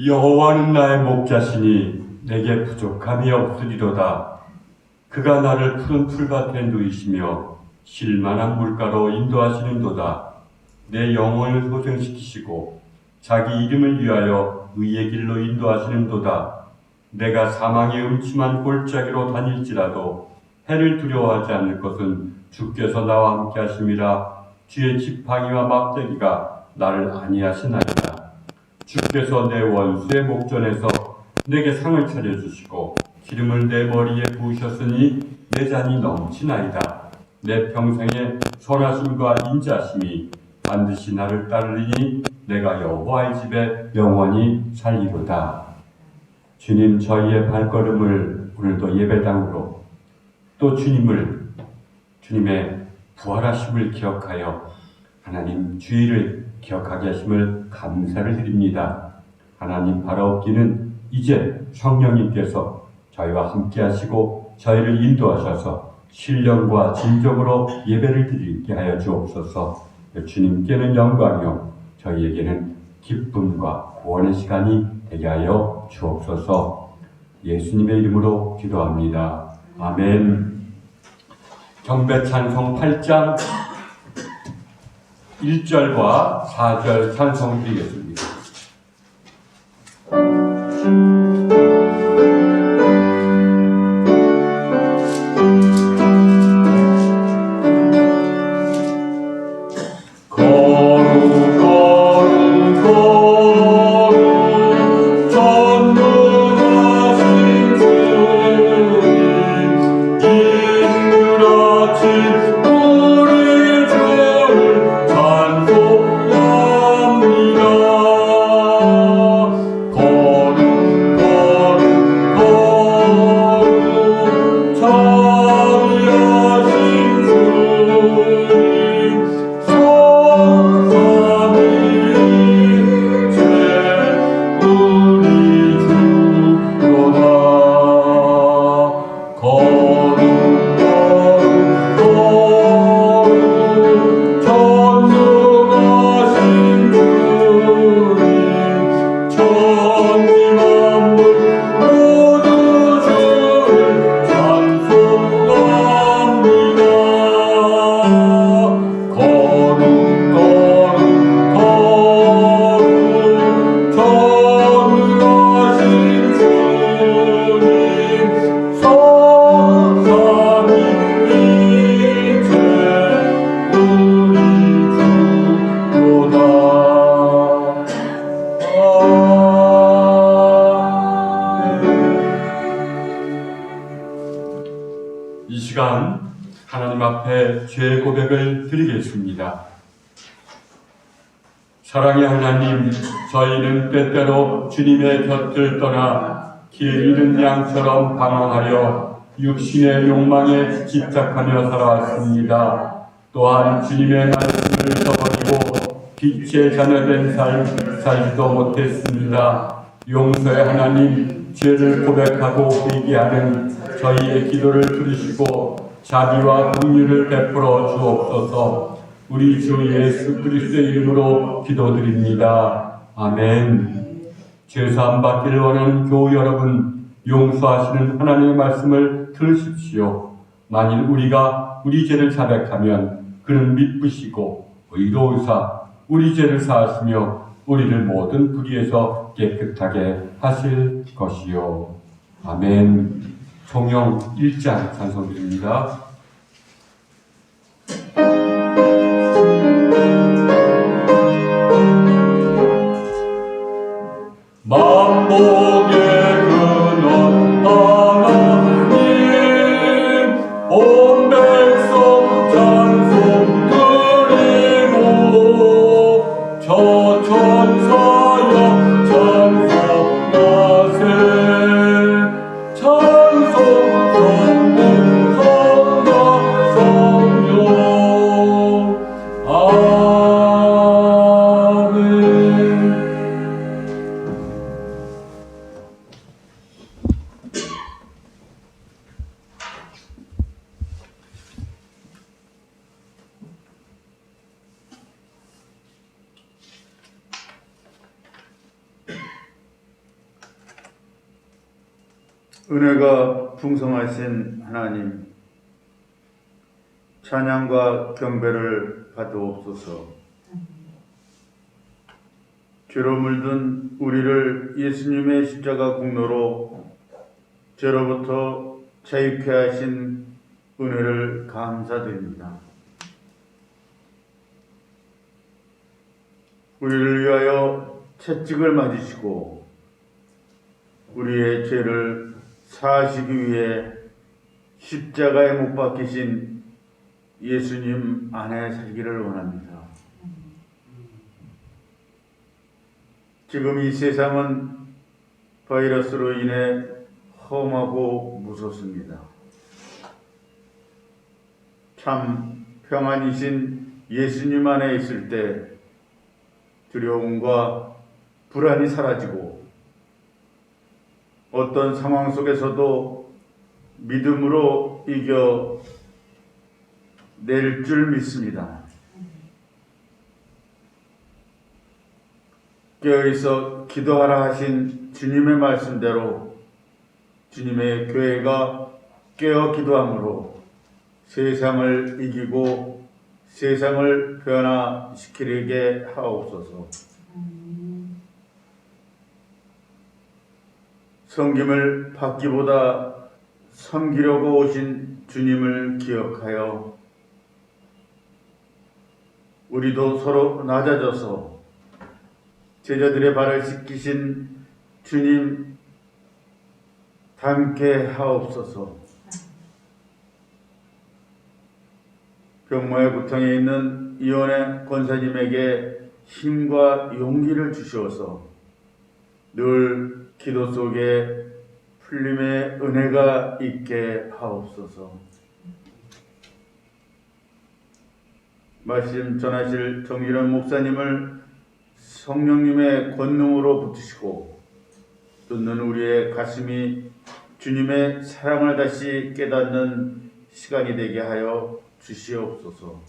여호와는 나의 목자시니 내게 부족함이 없으리로다. 그가 나를 푸른 풀밭에 누이시며 쉴만한 물가로 인도하시는도다. 내 영혼을 소생시키시고 자기 이름을 위하여 의의 길로 인도하시는도다. 내가 사망의 음침한 골짜기로 다닐지라도 해를 두려워하지 않을 것은 주께서 나와 함께 하심이라. 주의 지팡이와 막대기가 나를 안위하시나이다. 주께서 내 원수의 목전에서 내게 상을 차려주시고 기름을 내 머리에 부으셨으니 내 잔이 넘치나이다. 내 평생의 선하심과 인자심이 반드시 나를 따르리니 내가 여호와의 집에 영원히 살리로다. 주님, 저희의 발걸음을 오늘도 예배당으로 또 주님의 부활하심을 기억하여 하나님 주의를 기억하게 하심을 감사를 드립니다. 하나님, 바라옵기는 이제 성령님께서 저희와 함께 하시고 저희를 인도하셔서 신령과 진정으로 예배를 드리게 하여 주옵소서. 주님께는 영광이요 저희에게는 기쁨과 구원의 시간이 되게 하여 주옵소서. 예수님의 이름으로 기도합니다. 아멘. 경배 찬송 8장 1절과 4절 찬송 드리겠습니다. 이 시간 하나님 앞에 죄 고백을 드리겠습니다. 사랑의 하나님, 저희는 때때로 주님의 곁을 떠나 길 잃은 양처럼 방황하려 육신의 욕망에 집착하며 살아왔습니다. 또한 주님의 말씀을 저버리고 빛의 자녀된 삶 살지도 못했습니다. 용서의 하나님, 죄를 고백하고 회개하는 저희의 기도를 들으시고 자비와 긍휼을 베풀어 주옵소서. 우리 주 예수 그리스도의 이름으로 기도드립니다. 아멘. 죄사함 받기를 원하는 교우 여러분, 용서하시는 하나님의 말씀을 들으십시오. 만일 우리가 우리 죄를 자백하면 그는 미쁘시고 의로우사 우리 죄를 사하시며 우리를 모든 불의에서 깨끗하게 하실 것이요. 아멘. 성령 1장 찬송드립니다. 만복의 근원 하나님, 온 백성 찬송 드리고 저 천사여 찬송하세. 찬송 성부 성부 은혜가 풍성하신 하나님, 찬양과 경배를 받으옵소서. 죄로 물든 우리를 예수님의 십자가 공로로 죄로부터 자유케 하신 은혜를 감사드립니다. 우리를 위하여 채찍을 맞으시고 우리의 죄를 사하시기 위해 십자가에 못 박히신 예수님 안에 살기를 원합니다. 지금 이 세상은 바이러스로 인해 험하고 무섭습니다. 참 평안이신 예수님 안에 있을 때 두려움과 불안이 사라지고 어떤 상황 속에서도 믿음으로 이겨낼 줄 믿습니다. 깨어있어 기도하라 하신 주님의 말씀대로 주님의 교회가 깨어 기도함으로 세상을 이기고 세상을 변화시키게 하옵소서. 섬김을 받기보다 섬기려고 오신 주님을 기억하여 우리도 서로 낮아져서 제자들의 발을 씻기신 주님 닮게 하옵소서. 병마의 구탕에 있는 이온의 권사님에게 힘과 용기를 주시어서 늘 기도 속에 풀림의 은혜가 있게 하옵소서. 말씀 전하실 정일원 목사님을 성령님의 권능으로 붙으시고 듣는 우리의 가슴이 주님의 사랑을 다시 깨닫는 시간이 되게 하여 주시옵소서.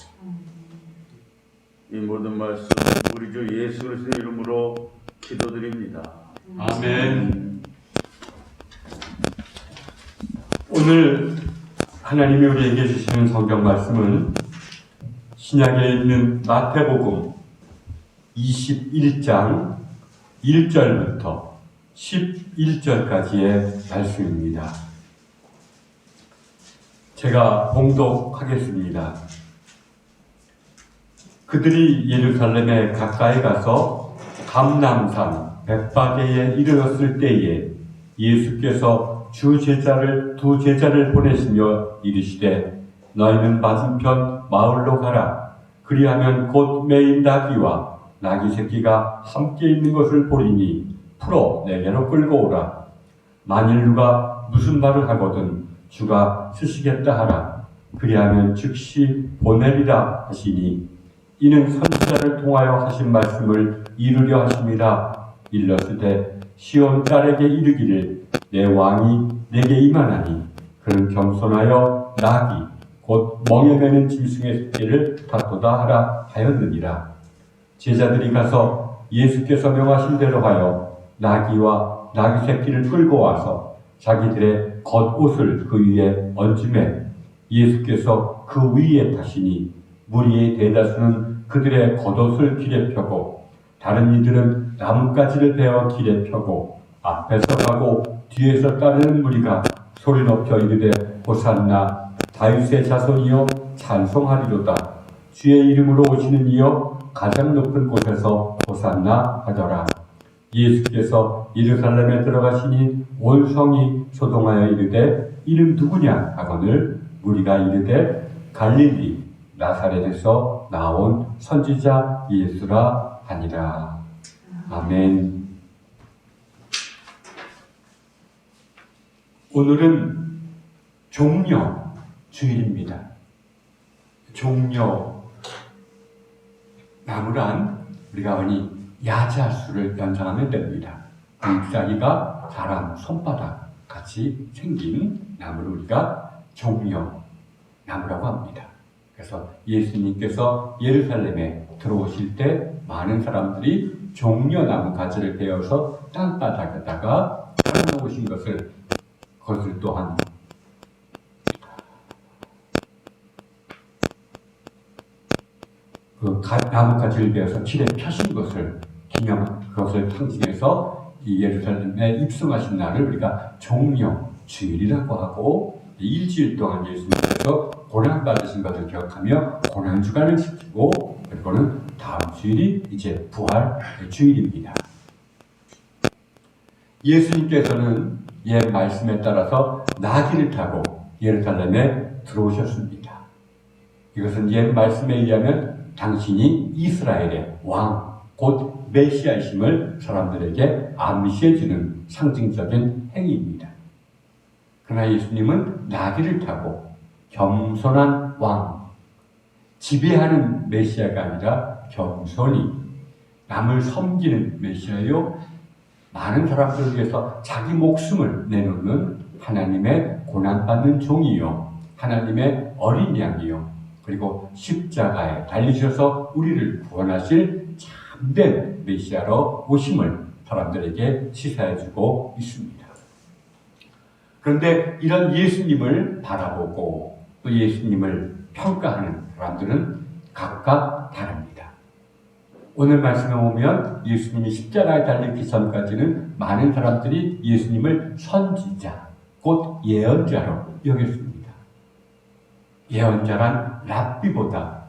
이 모든 말씀 우리 주 예수 그리스도의 이름으로 기도드립니다. 아멘. 오늘 하나님이 우리에게 주시는 성경 말씀은 신약에 있는 마태복음 21장 1절부터 11절까지의 말씀입니다. 제가 봉독하겠습니다. 그들이 예루살렘에 가까이 가서 감람산 벳바게에 이르렀을 때에 예수께서 두 제자를 보내시며 이르시되 너희는 맞은편 마을로 가라. 그리하면 곧 매인 나귀와 나귀 새끼가 함께 있는 것을 보리니 풀어 내게로 끌고 오라. 만일 누가 무슨 말을 하거든 주가 쓰시겠다 하라. 그리하면 즉시 보내리라 하시니 이는 선지자를 통하여 하신 말씀을 이루려 하심이라. 일러스되 시온 딸에게 이르기를 내 왕이 내게 임하나니 그는 겸손하여 나귀 곧 멍에 매는 짐승의 새끼를 갖도다 하라 하였느니라. 제자들이 가서 예수께서 명하신 대로 하여 나귀와 나귀 새끼를 끌고 와서 자기들의 겉옷을 그 위에 얹음에 예수께서 그 위에 타시니 무리의 대다수는 그들의 겉옷을 길에 펴고 다른 이들은 나뭇가지를 베어 길에 펴고 앞에서 가고 뒤에서 따르는 무리가 소리 높여 이르되 호산나 다윗의 자손이여 찬송하리로다. 주의 이름으로 오시는 이여 가장 높은 곳에서 호산나 하더라. 예수께서 예루살렘에 들어가시니 온 성이 소동하여 이르되 이는 누구냐 하거늘 무리가 이르되 갈릴리 나사렛에서 나온 선지자 예수라 하니라. 아멘. 오늘은 종려 주일입니다. 종려 나무란 우리가 흔히 야자수를 연상하면 됩니다. 잎사귀가 사람 손바닥 같이 생긴 나무를 우리가 종려 나무라고 합니다. 그래서 예수님께서 예루살렘에 들어오실 때 많은 사람들이 종려나무 가지를 베어서 땅바닥에다가 깔아놓으신 것을 그것을 또한 그 나뭇가지를 베어서 길에 펴신 것을 그것을 상징해서 이 예루살렘에 입성하신 날을 우리가 종려 주일이라고 하고, 일주일 동안 예수님께서 고난 받으신 것을 기억하며 고난 주간을 지키고, 그리고는 다음 주일이 이제 부활 주일입니다. 예수님께서는 옛 말씀에 따라서 나귀를 타고 예루살렘에 들어오셨습니다. 이것은 옛 말씀에 의하면 당신이 이스라엘의 왕, 곧 메시아이심을 사람들에게 암시해주는 상징적인 행위입니다. 그러나 예수님은 나귀를 타고 겸손한 왕, 지배하는 메시아가 아니라 겸손히 남을 섬기는 메시아요, 많은 사람들을 위해서 자기 목숨을 내놓는 하나님의 고난받는 종이요, 하나님의 어린 양이요, 그리고 십자가에 달리셔서 우리를 구원하실 참된 메시아로 오심을 사람들에게 시사해주고 있습니다. 그런데 이런 예수님을 바라보고 또 예수님을 평가하는 사람들은 각각 다릅니다. 오늘 말씀에 보면 예수님이 십자가에 달리기 전까지는 많은 사람들이 예수님을 선지자, 곧 예언자로 여겼습니다. 예언자란 랍비보다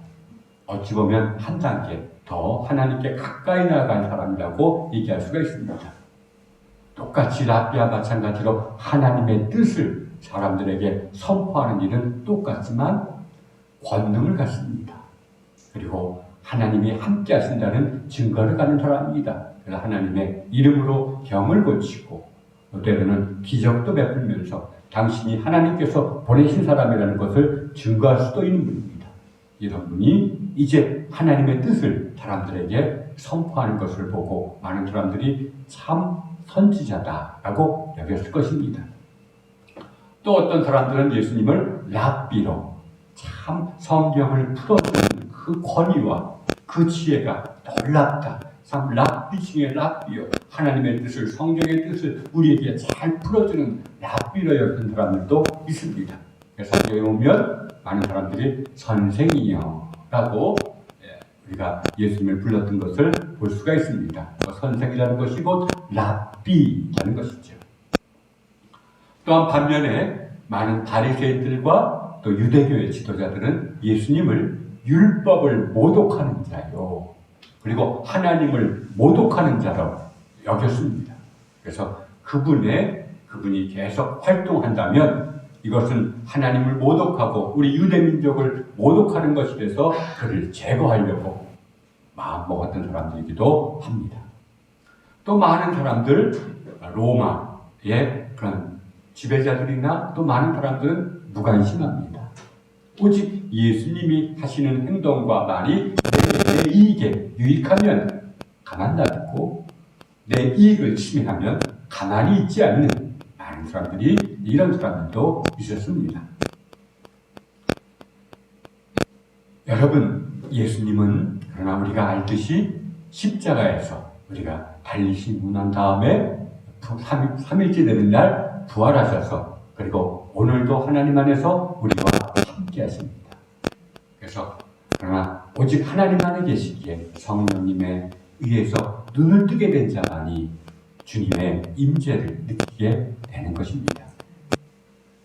어찌 보면 한 단계 더 하나님께 가까이 나아간 사람이라고 얘기할 수가 있습니다. 똑같이 랍비와 마찬가지로 하나님의 뜻을 사람들에게 선포하는 일은 똑같지만 권능을 갖습니다. 그리고 하나님이 함께 하신다는 증거를 가는 사람입니다. 그래서 하나님의 이름으로 병을 고치고 때로는 기적도 베풀면서 당신이 하나님께서 보내신 사람이라는 것을 증거할 수도 있는 분입니다. 이런 분이 이제 하나님의 뜻을 사람들에게 선포하는 것을 보고 많은 사람들이 참 선지자다라고 여겼을 것입니다. 또 어떤 사람들은 예수님을 랍비로 참 성경을 풀어주는 그 권위와 그 지혜가 놀랍다, 참 랍비 중에 랍비요, 하나님의 뜻을, 성경의 뜻을 우리에게 잘 풀어주는 랍비로 여기는 사람들도 있습니다. 성경에 보면 많은 사람들이 선생이요 라고 우리가 예수님을 불렀던 것을 볼 수가 있습니다. 선생이라는 것이 곧 랍비라는 것이죠. 또한 반면에 많은 바리새인들과 또 유대교의 지도자들은 예수님을 율법을 모독하는 자요, 그리고 하나님을 모독하는 자로 여겼습니다. 그래서 그분이 계속 활동한다면 이것은 하나님을 모독하고 우리 유대민족을 모독하는 것이 돼서 그를 제거하려고 마음먹었던 사람들이기도 합니다. 또 많은 사람들, 로마의 그런 지배자들이나 또 많은 사람들은 무관심합니다. 오직 예수님이 하시는 행동과 말이 내 이익에 유익하면 가만 놔두고 내 이익을 침해하면 가만히 있지 않는 많은 사람들이, 이런 사람들도 있었습니다. 여러분, 예수님은 그러나 우리가 알듯이 십자가에서 우리가 달리시고 난 다음에 3일째 되는 날 부활하셔서 그리고 오늘도 하나님 안에서 우리와 함께 하십니다. 그래서 그러나 오직 하나님 안에 계시기에 성령님에 의해서 눈을 뜨게 된 자만이 주님의 임재를 느끼게 되는 것입니다.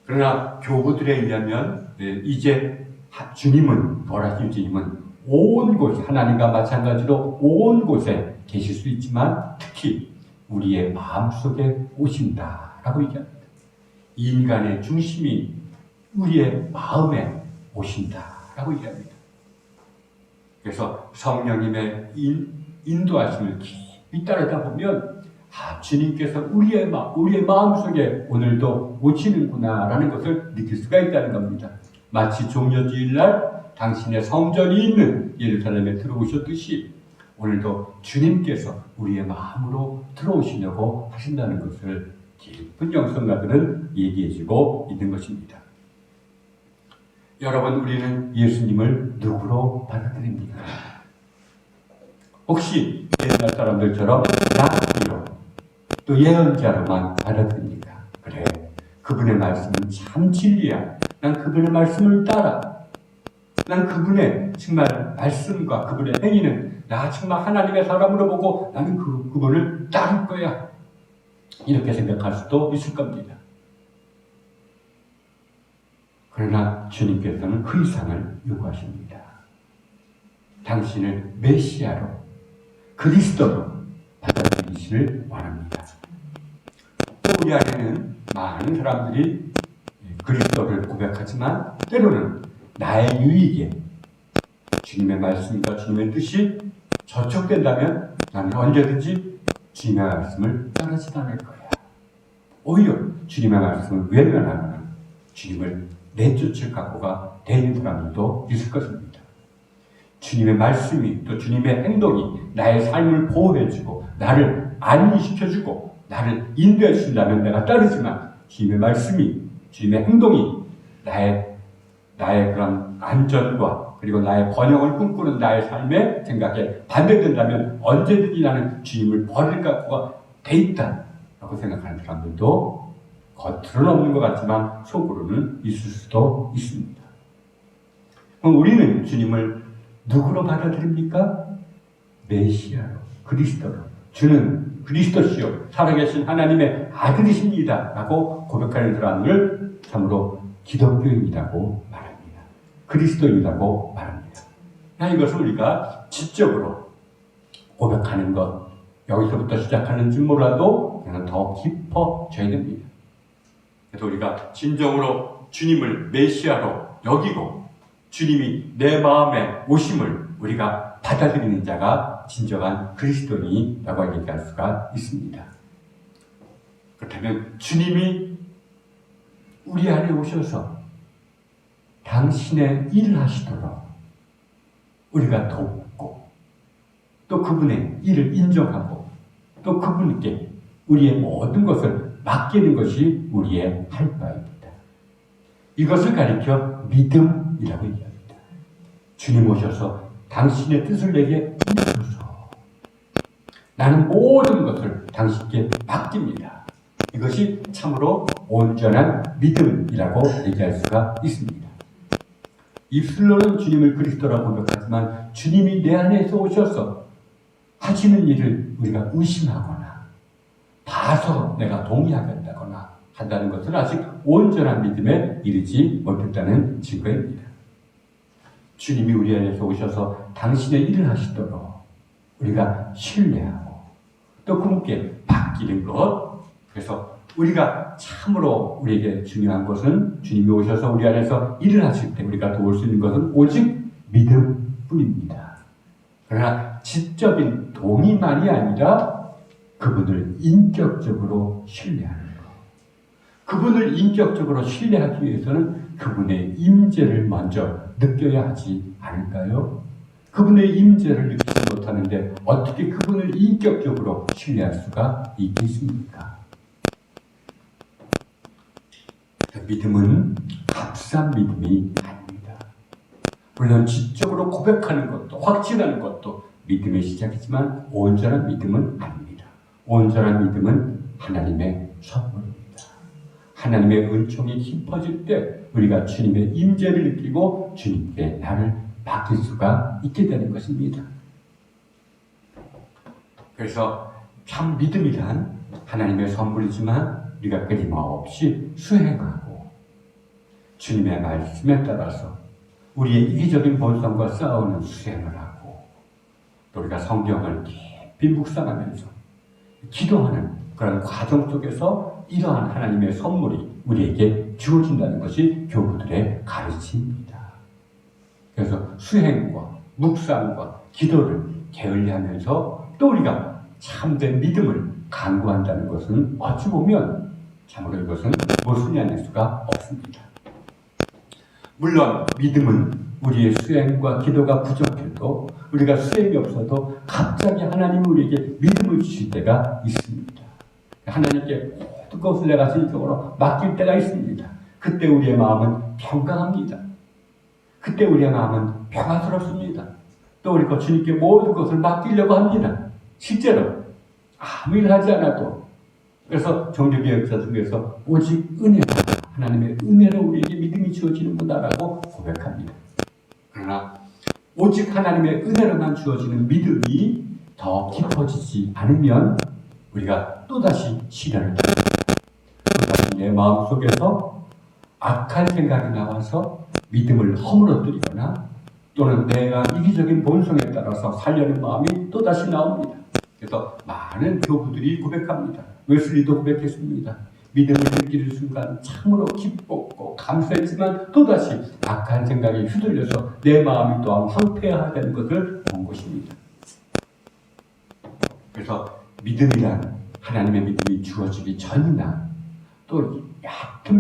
그러나 교부들에 의하면 이제 주님은, 부활하신 주님은 온 곳에, 하나님과 마찬가지로 온 곳에 계실 수 있지만 특히 우리의 마음속에 오신다라고 얘기합니다. 인간의 중심이 우리의 마음에 오신다라고 얘기합니다. 그래서 성령님의 인도하심을 깊이 따르다 보면 주님께서 우리의 마음속에 오늘도 오시는구나라는 것을 느낄 수가 있다는 겁니다. 마치 종려주일날 당신의 성전이 있는 예루살렘에 들어오셨듯이 오늘도 주님께서 우리의 마음으로 들어오시려고 하신다는 것을 깊은 영성가들은 얘기해주고 있는 것입니다. 여러분, 우리는 예수님을 누구로 받아들입니까? 혹시 옛날 사람들처럼 랍비로 또 예언자로만 받아들입니까? 그래, 그분의 말씀은 참 진리야. 난 그분의 말씀을 따라. 난 그분의 정말 말씀과 그분의 행위는 나 정말 하나님의 사람으로 보고 나는 그분을 따를 거야. 이렇게 생각할 수도 있을 겁니다. 그러나 주님께서는 그 이상을 요구하십니다. 당신을 메시아로, 그리스도로 받아들이시를 원합니다. 또 우리 안에는 많은 사람들이 그리스도를 고백하지만 때로는 나의 유익에 주님의 말씀과 주님의 뜻이 저촉된다면 나는 언제든지 주님의 말씀을 따르지 않을 거야. 오히려 주님의 말씀을 외면하거나 주님을 내쫓을 각오가 되는 사람들도 있을 것입니다. 주님의 말씀이 또 주님의 행동이 나의 삶을 보호해주고 나를 안위시켜주고 나를 인도해 준다면 내가 따르지만 주님의 말씀이 주님의 행동이 나의 그런 안전과 그리고 나의 번영을 꿈꾸는 나의 삶의 생각에 반대된다면 언제든지 나는 주님을 버릴 각오가 돼 있다라고 생각하는 사람들도 겉으로는 없는 것 같지만 속으로는 있을 수도 있습니다. 그럼 우리는 주님을 누구로 받아들입니까? 메시아로, 그리스도로. 주는 그리스도시요 살아계신 하나님의 아들이십니다 라고 고백하는 사람을 참으로 기독교인이라고 말합니다. 그리스도인이라고 말합니다. 이것을 우리가 지적으로 고백하는 것, 여기서부터 시작하는지 몰라도 그냥 더 깊어져야 됩니다. 그래서 우리가 진정으로 주님을 메시아로 여기고 주님이 내 마음에 오심을 우리가 받아들이는 자가 진정한 그리스도인이라고 얘기할 수가 있습니다. 그렇다면 주님이 우리 안에 오셔서 당신의 일을 하시도록 우리가 돕고 또 그분의 일을 인정하고 또 그분께 우리의 모든 것을 맡기는 것이 우리의 할 바입니다. 이것을 가리켜 믿음이라고 얘기합니다. 주님 오셔서 당신의 뜻을 내게 이루소서. 나는 모든 것을 당신께 맡깁니다. 이것이 참으로 온전한 믿음이라고 얘기할 수가 있습니다. 입술로는 주님을 그리스도라고 고백하지만 주님이 내 안에서 오셔서 하시는 일을 우리가 의심하거나 봐서 내가 동의하겠다거나 한다는 것은 아직 온전한 믿음에 이르지 못했다는 증거입니다. 주님이 우리 안에서 오셔서 당신의 일을 하시도록 우리가 신뢰하고 또 그분께 맡기는 것. 그래서 우리가 참으로 우리에게 중요한 것은 주님이 오셔서 우리 안에서 일을 하실 때 우리가 도울 수 있는 것은 오직 믿음뿐입니다. 그러나 지적인 동의만이 아니라 그분을 인격적으로 신뢰하는 것. 그분을 인격적으로 신뢰하기 위해서는 그분의 임재를 먼저 느껴야 하지 않을까요? 그분의 임재를 느끼지 못하는데 어떻게 그분을 인격적으로 신뢰할 수가 있겠습니까? 믿음은 값싼 믿음이 아닙니다. 물론 지적으로 고백하는 것도 확신하는 것도 믿음의 시작이지만 온전한 믿음은 아닙니다. 온전한 믿음은 하나님의 선물입니다. 하나님의 은총이 깊어질 때 우리가 주님의 임재를 느끼고 주님께 나를 맡길 수가 있게 되는 것입니다. 그래서 참 믿음이란 하나님의 선물이지만 우리가 끊임없이 수행하고 주님의 말씀에 따라서 우리의 이기적인 본성과 싸우는 수행을 하고 또 우리가 성경을 깊이 묵상하면서 기도하는 그런 과정 속에서 이러한 하나님의 선물이 우리에게 주어진다는 것이 교부들의 가르침입니다. 그래서 수행과 묵상과 기도를 게을리하면서 또 우리가 참된 믿음을 강구한다는 것은 어찌 보면 참으로 이것은 모순이 아닐 수가 없습니다. 물론 믿음은 우리의 수행과 기도가 부족해도 우리가 수행이 없어도 갑자기 하나님이 우리에게 믿음을 주실 때가 있습니다. 하나님께 모든 것을 내가 진정으로 맡길 때가 있습니다. 그때 우리의 마음은 평강합니다. 그때 우리의 마음은 평화스럽습니다. 또 우리가 주님께 모든 것을 맡기려고 합니다. 실제로 아무 일 하지 않아도 그래서 종교개혁자 중에서 오직 은혜, 하나님의 은혜로 우리에게 믿음이 주어지는구나라고 고백합니다. 그러나 오직 하나님의 은혜로만 주어지는 믿음이 더 깊어지지 않으면 우리가 또다시 시련을 또다시 내 마음속에서 악한 생각이 나와서 믿음을 허물어뜨리거나 또는 내가 이기적인 본성에 따라서 살려는 마음이 또다시 나옵니다. 그래서 많은 교부들이 고백합니다. 웨슬리도 고백했습니다. 믿음을 느끼는 순간 참으로 기뻤고 감사했지만 또다시 악한 생각에 휘둘려서 내 마음이 또한 황폐화되는 것을 본 것입니다. 그래서 믿음이란 하나님의 믿음이 주어지기 전이나 또 얕은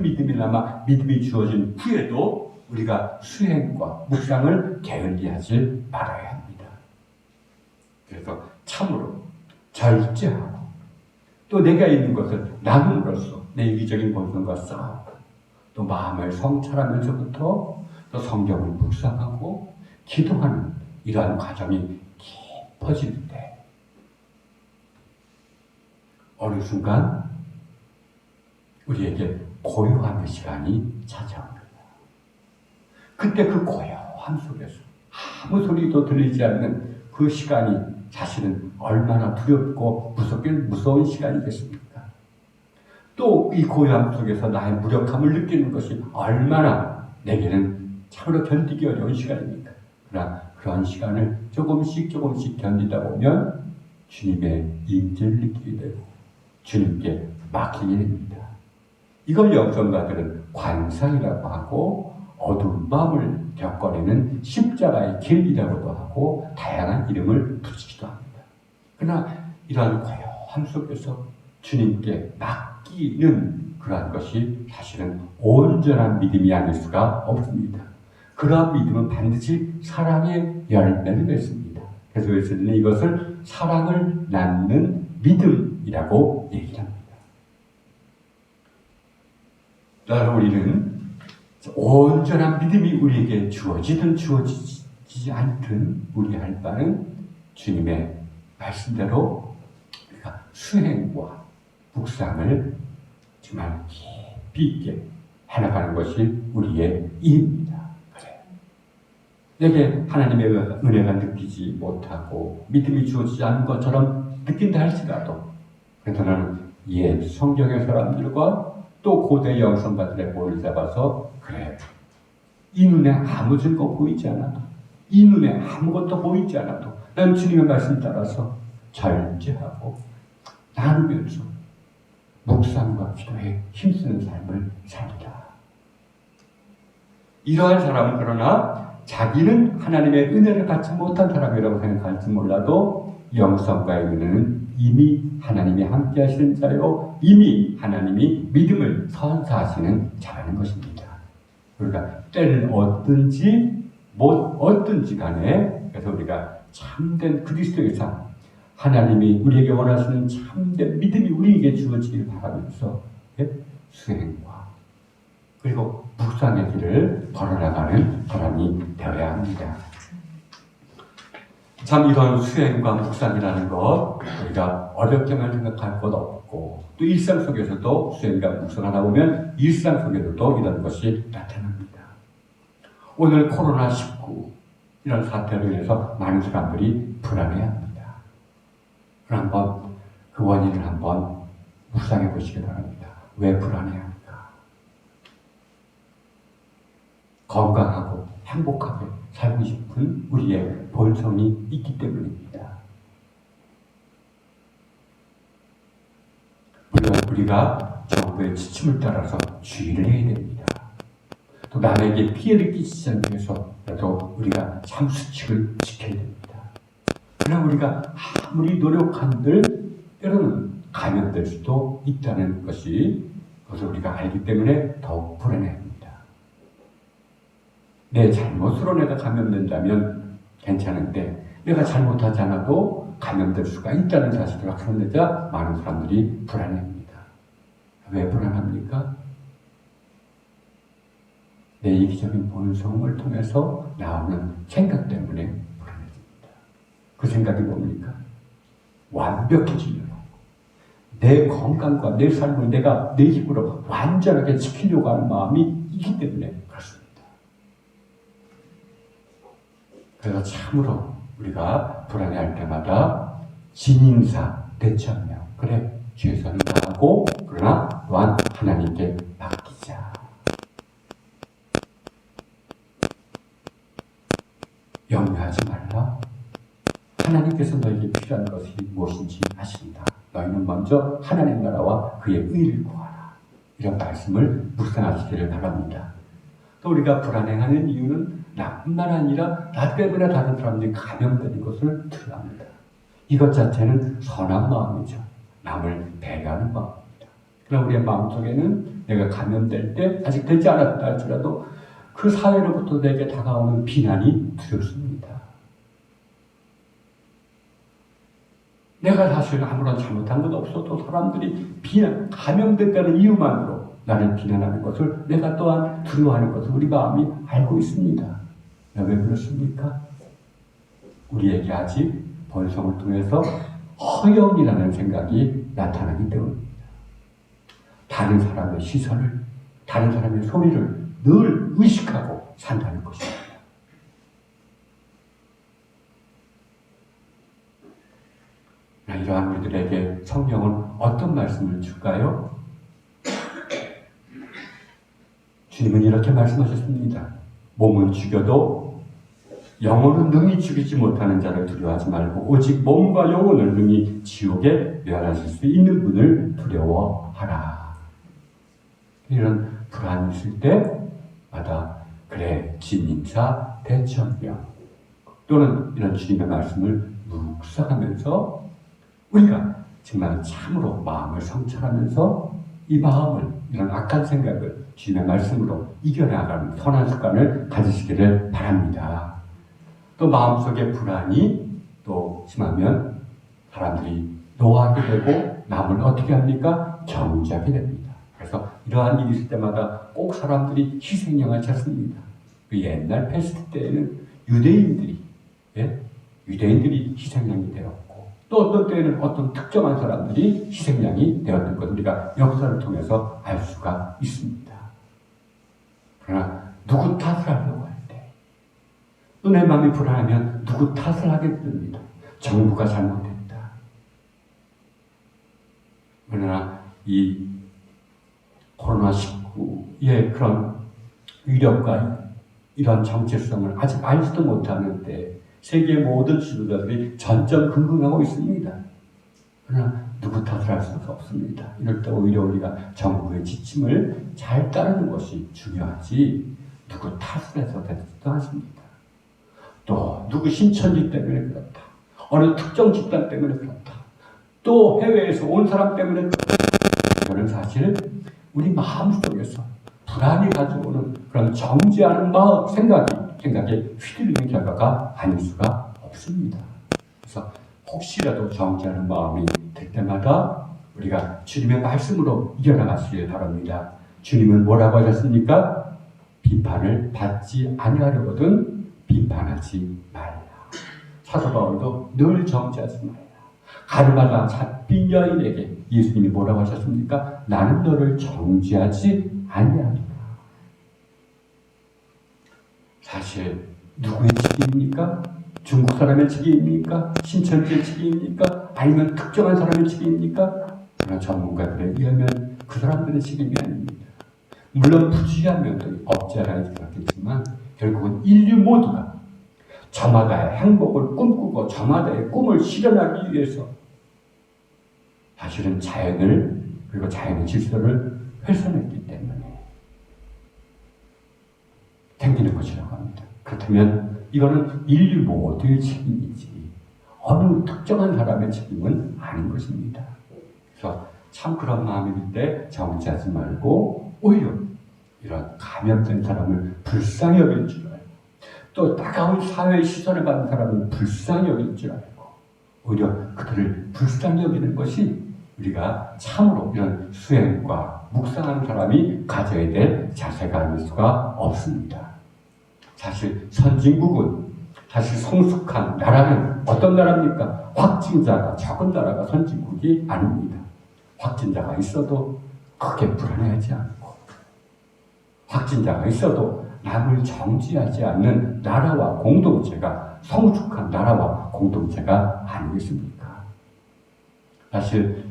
믿음이나마 믿음이 주어진 후에도 우리가 수행과 묵상을 게을리하지 말아야 합니다. 그래서 참으로 절제하고 또 내가 있는 것을 나눔으로써 내 이기적인 본성과 싸우고 또 마음을 성찰하면서부터 또 성경을 묵상하고 기도하는 이러한 과정이 깊어질 때 어느 순간 우리에게 고요함의 시간이 찾아옵니다. 그때 그 고요함 속에서 아무 소리도 들리지 않는 그 시간이 사실은 얼마나 두렵고 무서운 시간이겠습니까? 또 이 고요함 속에서 나의 무력함을 느끼는 것이 얼마나 내게는 참으로 견디기 어려운 시간입니까? 그러나 그런 시간을 조금씩 견디다 보면 주님의 임재를 느끼게 되고 주님께 맡기게 됩니다. 이걸 영성가들은 관상이라고 하고 어두운 마음을 겪어내는 십자가의 길이라고도 하고 다양한 이름을 붙이기도 합니다. 그러나 이러한 고요함 속에서 주님께 맡기는 그러한 것이 사실은 온전한 믿음이 아닐 수가 없습니다. 그러한 믿음은 반드시 사랑의 열매를 맺습니다. 그래서 웨슬리는 이것을 사랑을 낳는 믿음이라고 얘기합니다. 따라 우리는 온전한 믿음이 우리에게 주어지든 주어지지 않든 우리 할 바는 주님의 말씀대로 우리가 수행과 묵상을 정말 깊이 있게 해나가는 것이 우리의 일입니다. 그래. 내게 하나님의 은혜가 느끼지 못하고 믿음이 주어지지 않은 것처럼 느낀다 할지라도 그래서 나는 옛 성경의 사람들과 또 고대 영성가들의 볼을 잡아서 그래, 이 눈에 아무 증거 보이지 않아도 이 눈에 아무것도 보이지 않아도 난 주님의 말씀 따라서 절제하고 나누면서 묵상과 기도에 힘쓰는 삶을 살리라. 이러한 사람은 그러나 자기는 하나님의 은혜를 받지 못한 사람이라고 생각할지 몰라도 영성과의 은혜는 이미 하나님이 함께 하시는 자요 이미 하나님이 믿음을 선사하시는 자라는 것입니다. 우리가 때는 어떤지 못 어떤지 간에 그래서 우리가 참된 그리스도의 삶 하나님이 우리에게 원하시는 참된 믿음이 우리에게 주어지길 바라면서 수행과 그리고 묵상의 길을 걸어나가는 사람이 되어야 합니다. 참 이런 수행과 묵상이라는 것 우리가 어렵게만 생각할 것 없고 또 일상 속에서도 수행과 묵상을 하다 보면 일상 속에서도 이런 것이 나타납니다. 오늘 코로나19 이런 사태로 인해서 많은 사람들이 불안해합니다. 그럼 한번 그 원인을 한번 묵상해 보시기 바랍니다. 왜 불안해합니까? 건강하고 행복하게 살고 싶은 우리의 본성이 있기 때문입니다. 물론 우리가 정부의 지침을 따라서 주의를 해야 됩니다. 또 남에게 피해를 끼치지 않기 위해서라도 우리가 참 수칙을 지켜야 됩니다. 그러나 우리가 아무리 노력한들 때로는 감염될 수도 있다는 것이 그것을 우리가 알기 때문에 더욱 불안해합니다. 내 잘못으로 내가 감염된다면 괜찮은데 내가 잘못하지 않아도 감염될 수가 있다는 사실을 확인되자 많은 사람들이 불안해합니다. 왜 불안합니까? 내 이기적인 본성을 통해서 나오는 생각 때문에 불안해집니다. 그 생각이 뭡니까? 완벽해지려고 내 건강과 내 삶을 내가 내 힘으로 완전하게 지키려고 하는 마음이 있기 때문에 그렇습니다. 그래서 참으로 우리가 불안해할 때마다 진인사 대천명, 그래 최선을 다하고 그러나 또한 하나님께 맡기자. 염려하지 말라. 하나님께서 너에게 필요한 것이 무엇인지 아신다. 너희는 먼저 하나님 나라와 그의 의를 구하라. 이런 말씀을 묵상하시기를 바랍니다. 또 우리가 불안해하는 이유는 나뿐만 아니라 나 때문에 다른 사람들이 감염되는 것을 두려워합니다. 이것 자체는 선한 마음이죠. 남을 배려하는 마음입니다. 그러나 우리의 마음속에는 내가 감염될 때 아직 되지 않았다 할지라도 그 사회로부터 내게 다가오는 비난이 두렵습니다. 내가 사실 아무런 잘못한 것 없어도 사람들이 감염됐다는 이유만으로 나를 비난하는 것을 내가 또한 두려워하는 것을 우리 마음이 알고 있습니다. 왜 그렇습니까? 우리에게 아직 본성을 통해서 허영이라는 생각이 나타나기 때문입니다. 다른 사람의 시선을, 다른 사람의 소리를 늘 의식하고 산다는 것입니다. 이러한 우리들에게 성경은 어떤 말씀을 줄까요? 주님은 이렇게 말씀하셨습니다. 몸은 죽여도 영혼은 능히 죽이지 못하는 자를 두려워하지 말고 오직 몸과 영혼을 능히 지옥에 멸하실 수 있는 분을 두려워하라. 이런 불안이 있을 때마다 그래 진인사 대천명 또는 이런 주님의 말씀을 묵상하면서 우리가 정말 참으로 마음을 성찰하면서 이 마음을, 이런 악한 생각을 주님의 말씀으로 이겨나가는 선한 습관을 가지시기를 바랍니다. 또 마음속에 불안이 또 심하면 사람들이 노하게 되고 남을 어떻게 합니까? 정죄하게 됩니다. 그래서 이러한 일이 있을 때마다 꼭 사람들이 희생양을 찾습니다. 그 옛날 패스트 때에는 유대인들이 희생양이 되었고 또 어떤 때에는 어떤 특정한 사람들이 희생양이 되었던 것을 우리가 역사를 통해서 알 수가 있습니다. 그러나 누구 탓을 하려고 할 때, 또 내 마음이 불안하면 누구 탓을 하게 됩니다. 정부가 잘못했다. 그러나 이 코로나19의 그런 위력과 이런 정체성을 아직 알지도 못하는데 세계 모든 지도자들이 전전긍긍하고 있습니다. 그러나 누구 탓을 할 수가 없습니다. 이럴 때 오히려 우리가 정부의 지침을 잘 따르는 것이 중요하지 누구 탓을 해서 되지도 않습니다. 또 누구 신천지 때문에 그렇다. 어느 특정 집단 때문에 그렇다. 또 해외에서 온 사람 때문에 그렇다. 이거는 사실 우리 마음속에서 불안이 가져오는 그런 정죄하는 마음, 생각에 휘둘리는 결과가 아닐 수가 없습니다. 그래서 혹시라도 정죄하는 마음이 들 때마다 우리가 주님의 말씀으로 이겨나가시길 바랍니다. 주님은 뭐라고 하셨습니까? 비판을 받지 아니하려거든 비판하지 말라. 사도 바울도 늘 정죄하지 말라. 가르마다 잡힌 여인에게 예수님이 뭐라고 하셨습니까? 나는 너를 정죄하지 아니하리라. 사실 누구의 책임입니까? 중국 사람의 책임입니까? 신천지의 책임입니까? 아니면 특정한 사람의 책임입니까? 그러나 전문가들에 의하면 그 사람들의 책임이 아닙니다. 물론 부주의한 면도 없지 않아 있겠지만 결국은 인류 모두가 저마다의 행복을 꿈꾸고 저마다의 꿈을 실현하기 위해서 사실은 자연을 그리고 자연의 질서를 훼손했기 때문에 생기는 것이라고 합니다. 그렇다면 이거는 인류 모두의 책임이지 어느 특정한 사람의 책임은 아닌 것입니다. 그래서 참 그런 마음이 들 때 정죄하지 말고 오히려 이런 감염된 사람을 불쌍히 여길 줄 알고 또 따가운 사회의 시선을 받는 사람을 불쌍히 여길 줄 알고 오히려 그들을 불쌍히 여기는 것이 우리가 참으로 이런 수행과 묵상하는 사람이 가져야 될 자세가 아닐 수가 없습니다. 사실 선진국은 사실 성숙한 나라는 어떤 나라입니까? 확진자가 적은 나라가 선진국이 아닙니다. 확진자가 있어도 크게 불안해하지 않고, 확진자가 있어도 남을 정지하지 않는 나라와 공동체가 성숙한 나라와 공동체가 아니겠습니까? 사실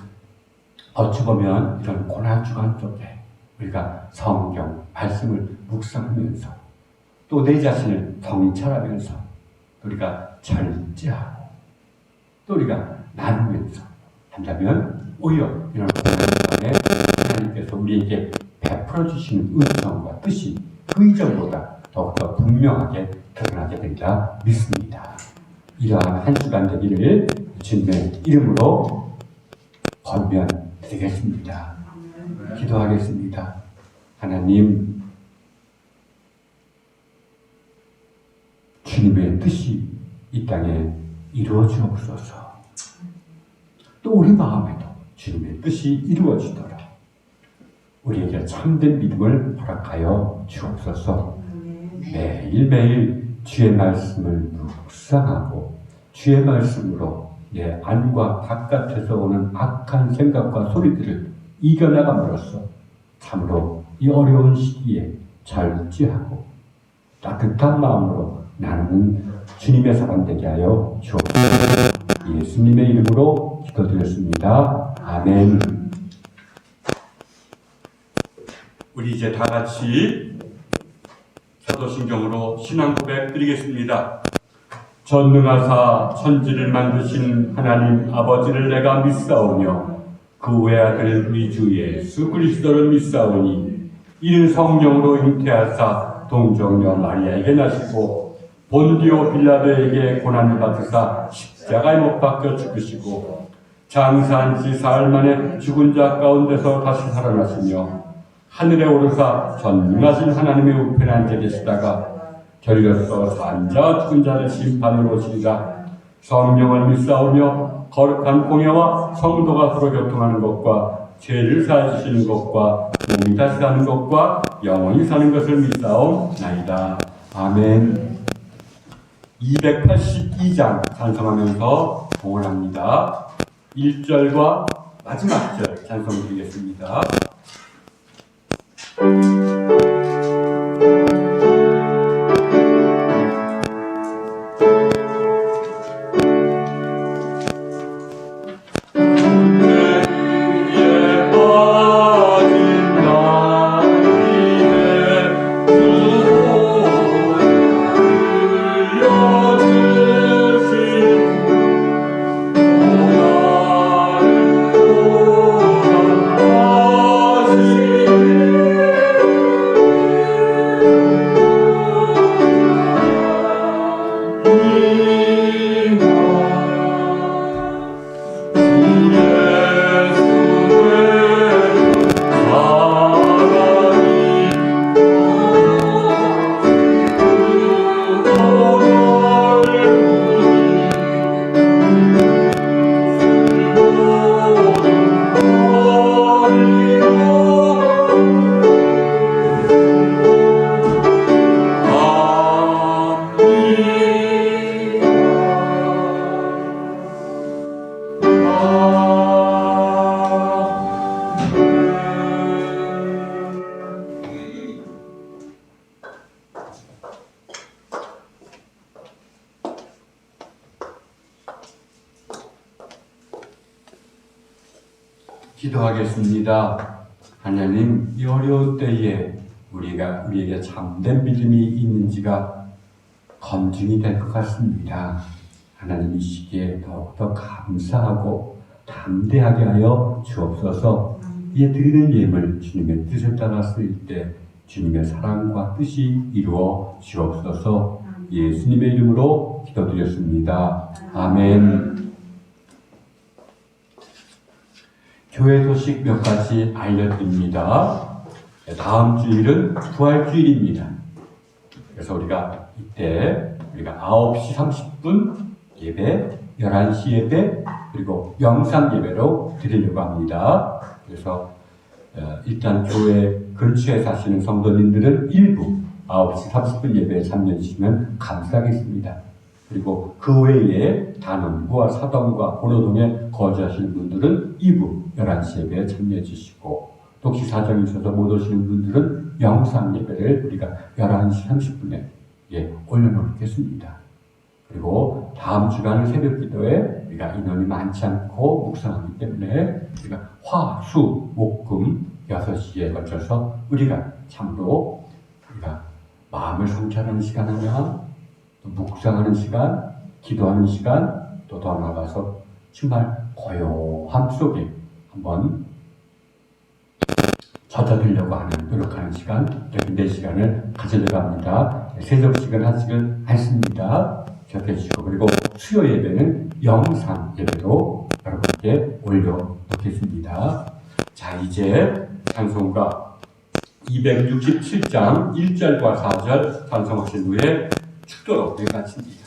어찌 보면 이런 고난주간 속에 우리가 성경 말씀을 묵상하면서 또 내 자신을 성찰하면서 우리가 절제하고 또 우리가 나누면서 한다면 오히려 이런 고난주간에 하나님께서 우리에게 베풀어 주시는 은총과 뜻이 그 이전보다 더욱더 분명하게 드러나게 된다 믿습니다. 이러한 한 주간 되기를 주님의 이름으로 권면드리겠습니다. 기도하겠습니다. 하나님, 주님의 뜻이 이 땅에 이루어지옵소서. 또 우리 마음에도 주님의 뜻이 이루어지도록 우리에게 참된 믿음을 허락하여 주옵소서. 매일매일 주의 말씀을 묵상하고 주의 말씀으로 내 안과 바깥에서 오는 악한 생각과 소리들을 이겨나감으로써 참으로 이 어려운 시기에 절제하고 따뜻한 마음으로 나누는 주님의 사람 되게 하여 주옵소서. 예수님의 이름으로 기도드렸습니다. 아멘. 우리 이제 다 같이 사도신경으로 신앙 고백 드리겠습니다. 전능하사 천지를 만드신 하나님 아버지를 내가 믿사오며 그 외아들 우리 주 예수 그리스도를 믿사오니 이는 성령으로 잉태하사 동정녀 마리아에게 나시고 본디오 빌라도에게 고난을 받으사 십자가에 못 박혀 죽으시고 장사한 지 사흘 만에 죽은 자 가운데서 다시 살아나시며 하늘에 오르사 전능하신 하나님의 우편에 앉아 계시다가 결려서 산 자와 죽은 자를 심판으로 오시리라. 성령을 믿사오며 거룩한 공예와 성도가 서로 교통하는 것과 죄를 사하시는 것과 몸이 다시 사는 것과 영원히 사는 것을 믿사옵나이다. 아멘. 282장 찬송하면서 봉헌합니다. 1절과 마지막 절 찬송 드리겠습니다. 기도하겠습니다. 하나님, 이 어려운 때에 우리에게 참된 믿음이 있는지가 검증이 될 것 같습니다. 하나님, 이 시기에 더욱더 감사하고 담대하게 하여 주옵소서. 이에 드리는 예물 주님의 뜻에 따라 쓰일 때 주님의 사랑과 뜻이 이루어 주옵소서. 예수님의 이름으로 기도드렸습니다. 아멘. 교회 소식 몇 가지 알려드립니다. 다음 주일은 부활주일입니다. 그래서 우리가 이때 9시 30분 예배, 11시 예배, 그리고 영상 예배로 드리려고 합니다. 그래서 일단 교회 근처에 사시는 성도님들은 일부 9시 30분 예배에 참여해 주시면 감사하겠습니다. 그리고 그 외에 단원구와 사당과 본호동에 거주하시는 분들은 2부 11시 예배에 참여해 주시고, 또 기사정이 있어서 못 오시는 분들은 영상 예배를 우리가 11시 30분에 올려놓겠습니다. 그리고 다음 주간 새벽 기도에 우리가 인원이 많지 않고 묵상하기 때문에 우리가 화, 수, 목, 금 6시에 걸쳐서 우리가 참으로 우리가 마음을 성찰하는 시간 하나, 또 묵상하는 시간, 기도하는 시간, 또 더 나아가서 정말 고요함 속에 한번 젖어들려고 하는, 노력하는 시간, 이렇게 4시간을 가져들어갑니다. 세접식은 하지는 않습니다. 기억해 주시고, 그리고 수요 예배는 영상 예배도 여러분께 올려놓겠습니다. 자, 이제 찬송가 267장 1절과 4절 찬송하신 후에 축도로 마칩니다.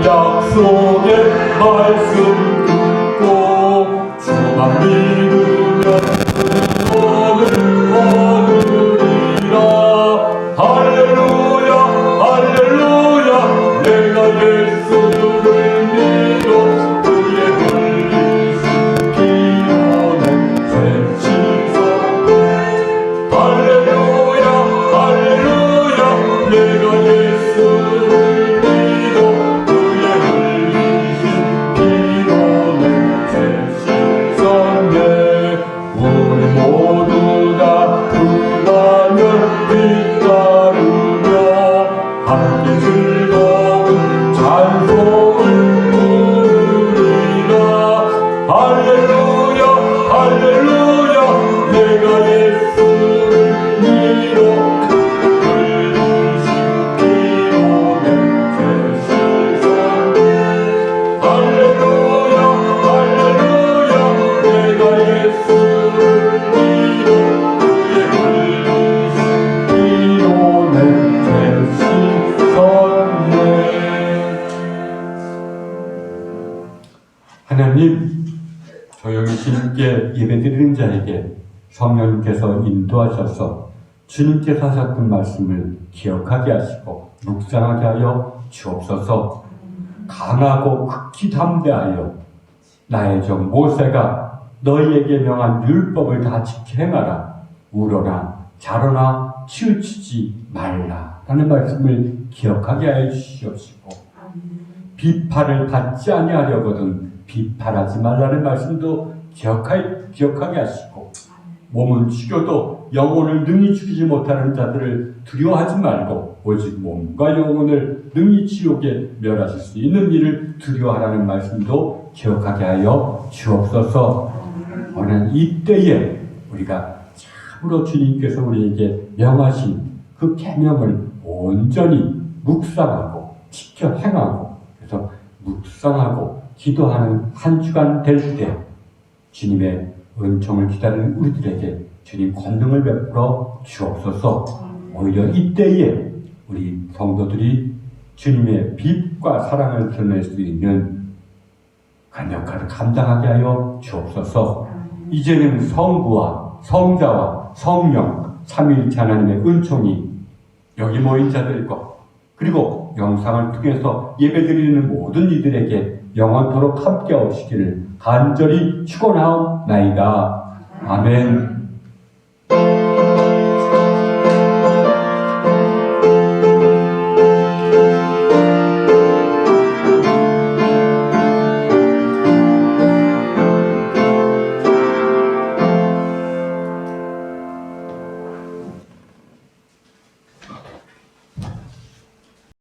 약속의 말씀 듣고 주만 믿으면 오늘 오늘이라. 할렐루야 할렐루야. 내가 예수를 믿어 그의 흘리신 피로는 새 신성. 할렐루야 할렐루야. 내가 예수를 믿어 하나님, 조용히 주님께 예배드리는 자에게 성령님께서 인도하셔서 주님께서 하셨던 말씀을 기억하게 하시고 묵상하게 하여 주옵소서. 강하고 극히 담대하여 나의 종 모세가 너희에게 명한 율법을 다 지켜 행하라. 울어나 자로나 치우치지 말라 라는 말씀을 기억하게 하여 주시옵시고, 비판을 받지 아니하려거든 비판하지 말라는 말씀도 기억하게 하시고, 몸은 죽여도 영혼을 능히 죽이지 못하는 자들을 두려워하지 말고 오직 몸과 영혼을 능히 지옥에 멸하실 수 있는 일을 두려워하라는 말씀도 기억하게 하여 주옵소서. 오늘 이때에 우리가 참으로 주님께서 우리에게 명하신 그 계명을 온전히 묵상하고 지켜 행하고, 그래서 묵상하고 기도하는 한 주간 될 때 주님의 은총을 기다리는 우리들에게 주님 권능을 베풀어 주옵소서. 오히려 이때에 우리 성도들이 주님의 빛과 사랑을 드러낼 수 있는 그런 역할을 감당하게 하여 주옵소서. 이제는 성부와 성자와 성령 삼위일체 하나님의 은총이 여기 모인 자들과 그리고 영상을 통해서 예배드리는 모든 이들에게 영원토록 함께 오시기를 간절히 축원하옵나이다. 아멘.